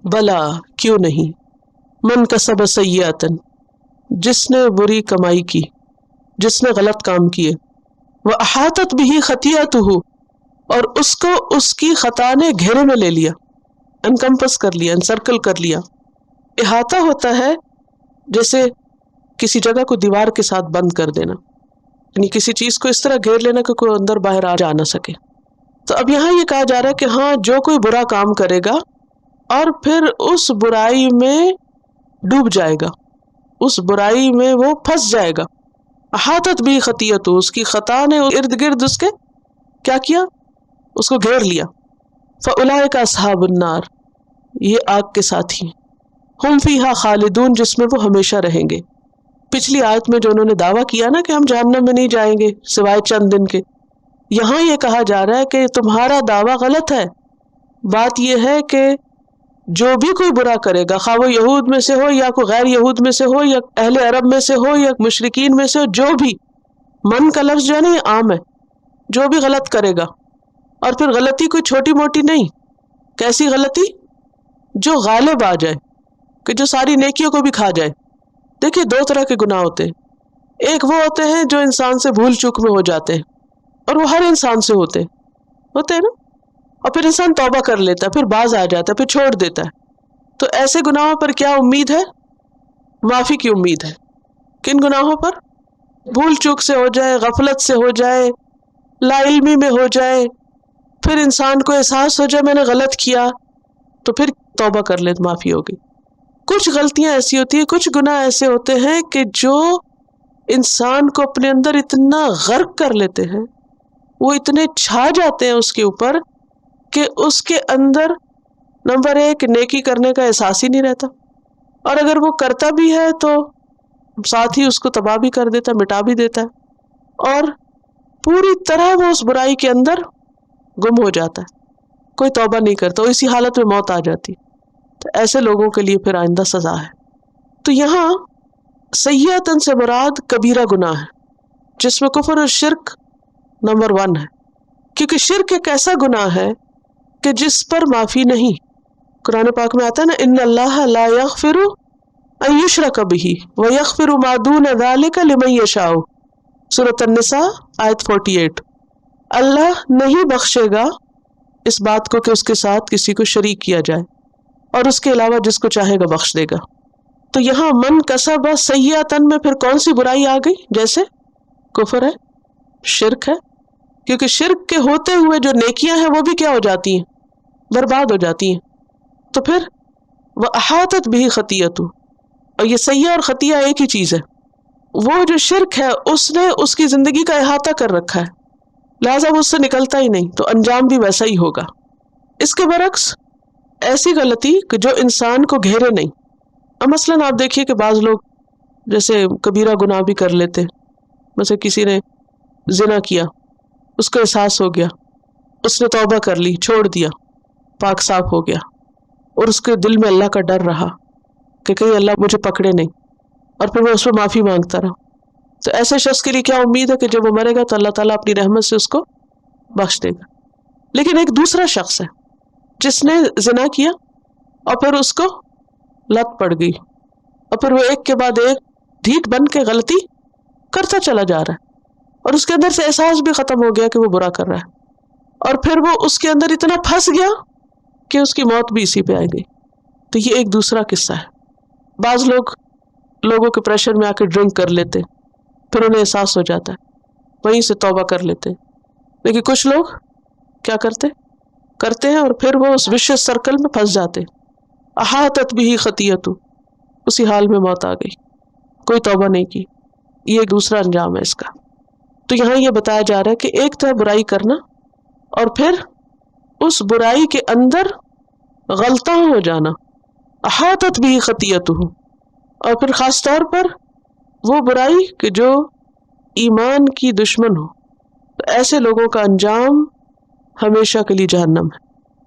بلا کیوں نہیں، من کسب سیئۃ جس نے بری کمائی کی، جس نے غلط کام کیے، وَأَحَاطَتْ بِهِ خَطِیئَتُهُ اور اس کو اس کی خطا نے گھیرے میں لے لیا، انکمپس کر لیا، انسرکل کر لیا۔ احاطہ ہوتا ہے جیسے کسی جگہ کو دیوار کے ساتھ بند کر دینا، یعنی کسی چیز کو اس طرح گھیر لینا کہ کوئی اندر باہر آ جا نہ سکے۔ تو اب یہاں یہ کہا جا رہا ہے کہ ہاں جو کوئی برا کام کرے گا اور پھر اس برائی میں ڈوب جائے گا، اس برائی میں وہ پھنس جائے گا، احاطت بھی خطیئت، اس کی خطا نے ارد گرد اس کے کیا کیا، اس کو گھیر لیا۔ فاولئک اصحاب النار، یہ آگ کے ساتھی ہیں، ہم فیہا خالدون جس میں وہ ہمیشہ رہیں گے۔ پچھلی آیت میں جو انہوں نے دعویٰ کیا نا کہ ہم جہنم میں نہیں جائیں گے سوائے چند دن کے، یہاں یہ کہا جا رہا ہے کہ تمہارا دعویٰ غلط ہے۔ بات یہ ہے کہ جو بھی کوئی برا کرے گا، خواہ وہ یہود میں سے ہو یا کوئی غیر یہود میں سے ہو یا اہل عرب میں سے ہو یا مشرکین میں سے ہو، جو بھی، من کا لفظ جو ہے نا یہ عام ہے، جو بھی غلط کرے گا، اور پھر غلطی کوئی چھوٹی موٹی نہیں، کیسی غلطی جو غالب آ جائے، کہ جو ساری نیکیوں کو بھی کھا جائے۔ دیکھیے دو طرح کے گناہ ہوتے ہیں، ایک وہ ہوتے ہیں جو انسان سے بھول چوک میں ہو جاتے ہیں، اور وہ ہر انسان سے ہوتے ہیں نا، اور پھر انسان توبہ کر لیتا ہے، پھر باز آ جاتا ہے، پھر چھوڑ دیتا ہے۔ تو ایسے گناہوں پر کیا امید ہے؟ معافی کی امید ہے۔ کن گناہوں پر؟ بھول چوک سے ہو جائے، غفلت سے ہو جائے، لا علمی میں ہو جائے، پھر انسان کو احساس ہو جائے میں نے غلط کیا، تو پھر توبہ کر لے تو معافی ہوگی۔ کچھ غلطیاں ایسی ہوتی ہیں، کچھ گناہ ایسے ہوتے ہیں کہ جو انسان کو اپنے اندر اتنا غرق کر لیتے ہیں، وہ اتنے چھا جاتے ہیں اس کے اوپر کہ اس کے اندر نمبر ایک نیکی کرنے کا احساس ہی نہیں رہتا، اور اگر وہ کرتا بھی ہے تو ساتھ ہی اس کو تباہ بھی کر دیتا ہے، مٹا بھی دیتا ہے، اور پوری طرح وہ اس برائی کے اندر گم ہو جاتا ہے، کوئی توبہ نہیں کرتا، اسی حالت میں موت آ جاتی۔ تو ایسے لوگوں کے لیے پھر آئندہ سزا ہے۔ تو یہاں سیئۃ سے مراد کبیرہ گناہ ہے، جس میں کفر اور شرک نمبر 1 ہے، کیونکہ شرک ایک ایسا گناہ ہے کہ جس پر معافی نہیں۔ قرآن پاک میں آتا ہے نا، ان اللہ لا یغفر ان یشرک بہ ویغفر ما دون ذلک لمن یشاء، سورۃ النساء آیت 48۔ اللہ نہیں بخشے گا اس بات کو کہ اس کے ساتھ کسی کو شریک کیا جائے، اور اس کے علاوہ جس کو چاہے گا بخش دے گا۔ تو یہاں من کسب سیئۃ میں پھر کون سی برائی آ گئی؟ جیسے کفر ہے، شرک ہے، کیونکہ شرک کے ہوتے ہوئے جو نیکیاں ہیں وہ بھی کیا ہو جاتی ہیں؟ برباد ہو جاتی ہیں۔ تو پھر وَأَحَاطَتْ بِهِ خَطِیَّتُهُ، اور یہ سیئہ اور خطیہ ایک ہی چیز ہے۔ وہ جو شرک ہے اس نے اس کی زندگی کا احاطہ کر رکھا ہے، لہٰذا وہ اس سے نکلتا ہی نہیں، تو انجام بھی ویسا ہی ہوگا۔ اس کے برعکس ایسی غلطی کہ جو انسان کو گھیرے نہیں، اب مثلاً آپ دیکھیے کہ بعض لوگ جیسے کبیرہ گناہ بھی کر لیتے، مثلا کسی نے زنا کیا، اس کو احساس ہو گیا، اس نے توبہ کر لی، چھوڑ دیا، پاک صاف ہو گیا، اور اس کے دل میں اللہ کا ڈر رہا کہ کہیں اللہ مجھے پکڑے نہیں، اور پھر وہ اس پہ معافی مانگتا رہا۔ تو ایسے شخص کے لیے کیا امید ہے کہ جب وہ مرے گا تو اللہ تعالیٰ اپنی رحمت سے اس کو بخش دے گا۔ لیکن ایک دوسرا شخص ہے جس نے زنا کیا اور پھر اس کو لت پڑ گئی، اور پھر وہ ایک کے بعد ایک ڈھیٹ بن کے غلطی کرتا چلا جا رہا ہے، اور اس کے اندر سے احساس بھی ختم ہو گیا کہ وہ برا کر رہا ہے، اور پھر وہ اس کے اندر اتنا پھنس گیا کہ اس کی موت بھی اسی پہ آ گئی۔ تو یہ ایک دوسرا قصہ ہے۔ بعض لوگوں کے پریشر میں آ کے ڈرنک کر لیتے، پھر انہیں احساس ہو جاتا ہے، وہیں سے توبہ کر لیتے۔ لیکن کچھ لوگ کیا کرتے ہیں اور پھر وہ اس وشیس سرکل میں پھنس جاتے۔ احاطت بہ خطیئتہ، اسی حال میں موت آ گئی، کوئی توبہ نہیں کی۔ یہ ایک دوسرا انجام ہے اس کا۔ تو یہاں یہ بتایا جا رہا ہے کہ ایک تو ہے برائی کرنا، اور پھر اس برائی کے اندر غلطاں ہو جانا، احاطت بہ خطیئتہ، اور پھر خاص طور پر وہ برائی کہ جو ایمان کی دشمن ہو، تو ایسے لوگوں کا انجام ہمیشہ کے لیے جہنم ہے۔